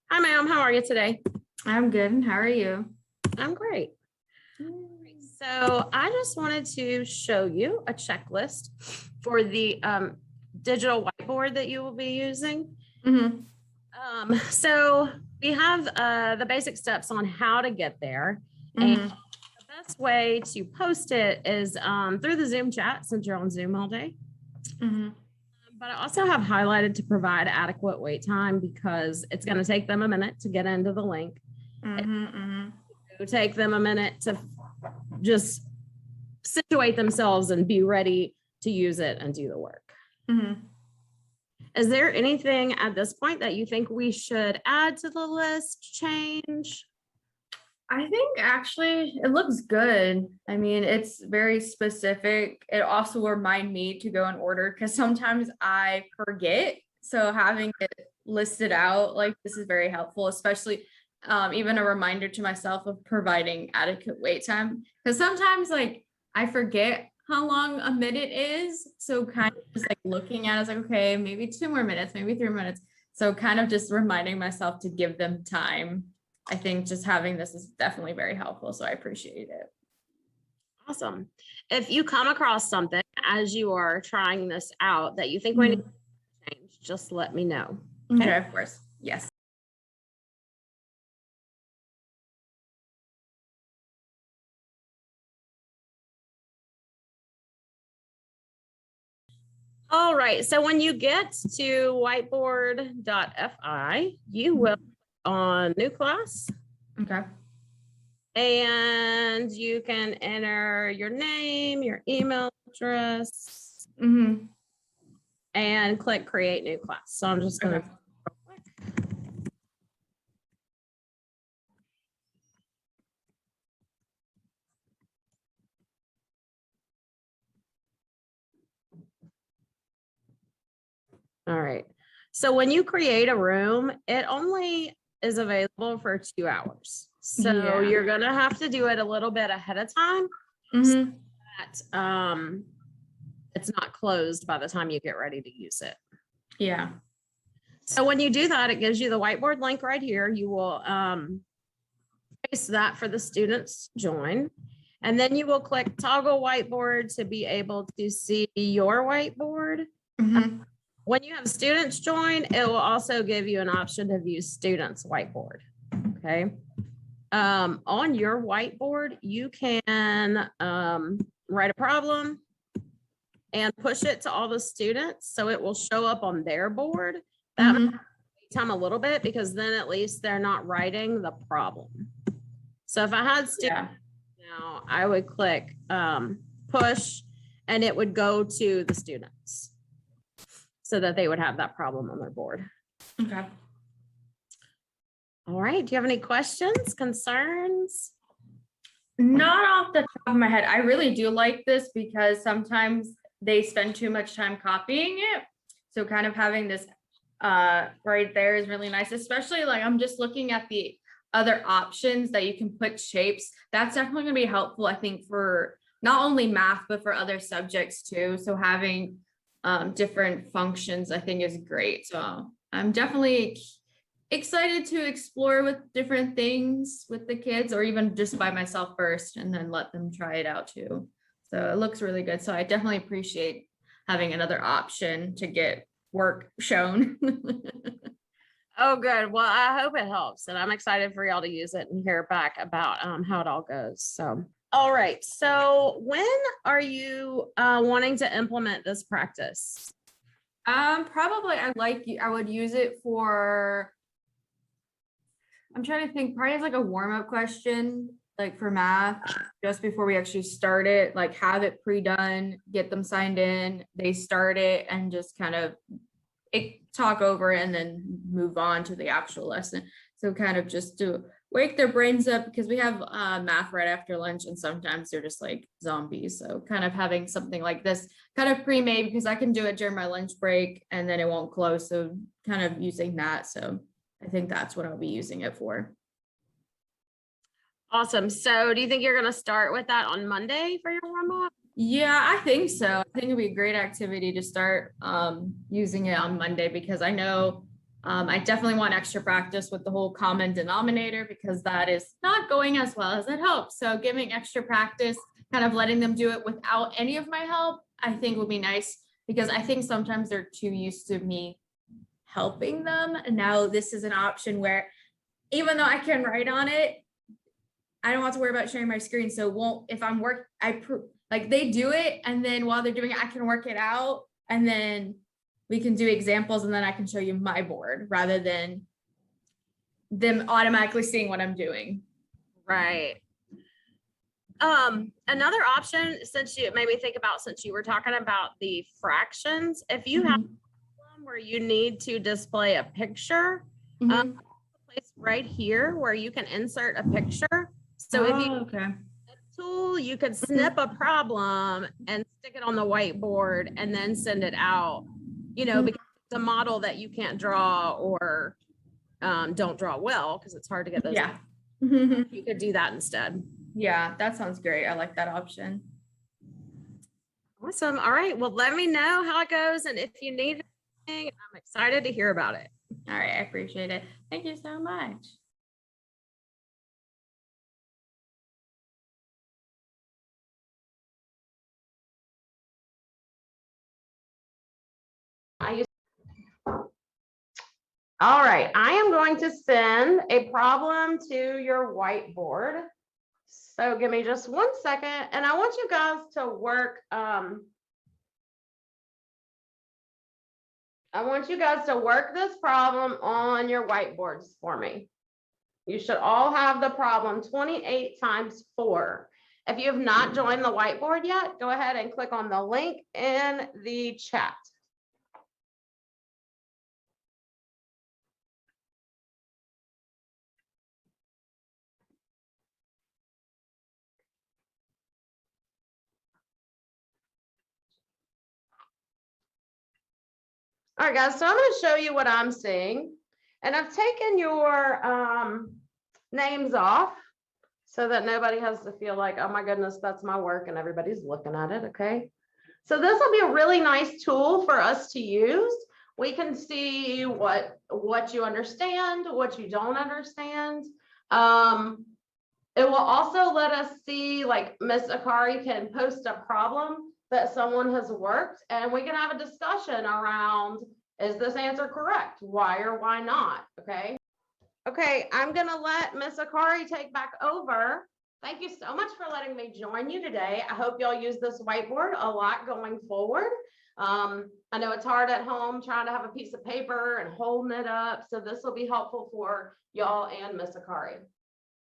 Hi, ma'am. How are you today? I'm good. How are you? I'm great. So I just wanted to show you a checklist for the digital whiteboard that you will be using. Mm-hmm. So we have the basic steps on how to get there. And Mm-hmm. the best way to post it is through the Zoom chat since you're on Zoom all day. Mm-hmm. But I also have highlighted to provide adequate wait time because it's going to take them a minute to get into the link. Mm-hmm. It will take them a minute to just situate themselves and be ready to use it and do the work. Mm-hmm. Is there anything at this point that you think we should add to the list, change? I think actually it looks good. I mean, it's very specific. It also will remind me to go in order because sometimes I forget. So having it listed out like this is very helpful, especially even a reminder to myself of providing adequate wait time. Because sometimes like I forget how long a minute is. So kind of just like looking at it, it's like, okay, maybe 2 more minutes, maybe 3 minutes. So kind of just reminding myself to give them time. I think just having this is definitely very helpful. So I appreciate it. Awesome. If you come across something as you are trying this out that you think we need to change, just let me know. Okay, of course. Yes. All right. So when you get to whiteboard.fi, you will on new class. Okay. And you can enter your name, your email address, Mm-hmm. and click create new class. So I'm just going to. All right. So when you create a room, it only is available for 2 hours. So Yeah. you're going to have to do it a little bit ahead of time. Mm-hmm. So that it's not closed by the time you get ready to use it. Yeah. So when you do that, it gives you the whiteboard link right here. You will paste that for the students to join. And then you will click toggle whiteboard to be able to see your whiteboard. Mm-hmm. When you have students join, it will also give you an option to view students whiteboard. Okay. On your whiteboard, you can write a problem and push it to all the students so it will show up on their board. That might take time a little bit because then at least they're not writing the problem. So if I had students now, I would click push and it would go to the students so that they would have that problem on their board. Okay. All right. Do you have any questions, concerns? Not off the top of my head. I really do like this because sometimes they spend too much time copying it. So kind of having this right there is really nice, especially like I'm just looking at the other options that you can put shapes. That's definitely going to be helpful, I think, for not only math, but for other subjects too. So having different functions, I think is great. So I'm definitely excited to explore with different things with the kids or even just by myself first and then let them try it out too. So it looks really good. So I definitely appreciate having another option to get work shown. Oh, good. Well, I hope it helps. And I'm excited for y'all to use it and hear back about how it all goes. So, all right. So when are you wanting to implement this practice? Probably I would use it for, I'm trying to think, probably as like a warm-up question, like for math, just before we actually start it, like have it pre-done, get them signed in, they start it and just kind of talk over it and then move on to the actual lesson. So kind of just to wake their brains up because we have math right after lunch and sometimes they're just like zombies. So kind of having something like this kind of pre-made because I can do it during my lunch break and then it won't close. So kind of using that. So I think that's what I'll be using it for. Awesome. So do you think you're going to start with that on Monday for your warm-up? Yeah, I think so. I think it'd be a great activity to start using it on Monday because I know I definitely want extra practice with the whole common denominator because that is not going as well as I'd hoped. So giving extra practice, kind of letting them do it without any of my help, I think would be nice because I think sometimes they're too used to me helping them. And now this is an option where even though I can write on it, I don't have to worry about sharing my screen. So if I'm like they do it and then while they're doing it, I can work it out and then we can do examples and then I can show you my board rather than them automatically seeing what I'm doing. Right. Another option, since you made me think about, since you were talking about the fractions, if you have a problem where you need to display a picture, Mhm. place right here where you can insert a picture. So if you okay. tool, you could snip a problem and stick it on the whiteboard and then send it out, because it's a model that you can't draw or don't draw well because it's hard to get those. Yeah. You could do that instead. Yeah, that sounds great. I like that option. Awesome. All right. Well, let me know how it goes. And if you need anything, I'm excited to hear about it. All right. I appreciate it. Thank you so much. All right. I am going to send a problem to your whiteboard. So give me just 1 second. And I want you guys to work. I want you guys to work this problem on your whiteboards for me. You should all have the problem 28 times 4. If you have not joined the whiteboard yet, go ahead and click on the link in the chat. All right, guys, so I'm going to show you what I'm seeing. And I've taken your names off so that nobody has to feel like, oh my goodness, that's my work and everybody's looking at it, okay? So this will be a really nice tool for us to use. We can see what you understand, what you don't understand. It will also let us see, like Miss Akari can post a problem that someone has worked and we can have a discussion around, is this answer correct? Why or why not? Okay. Okay, I'm gonna let Miss Akari take back over. Thank you so much for letting me join you today. I hope y'all use this whiteboard a lot going forward. I know it's hard at home trying to have a piece of paper and holding it up. So this will be helpful for y'all and Miss Akari.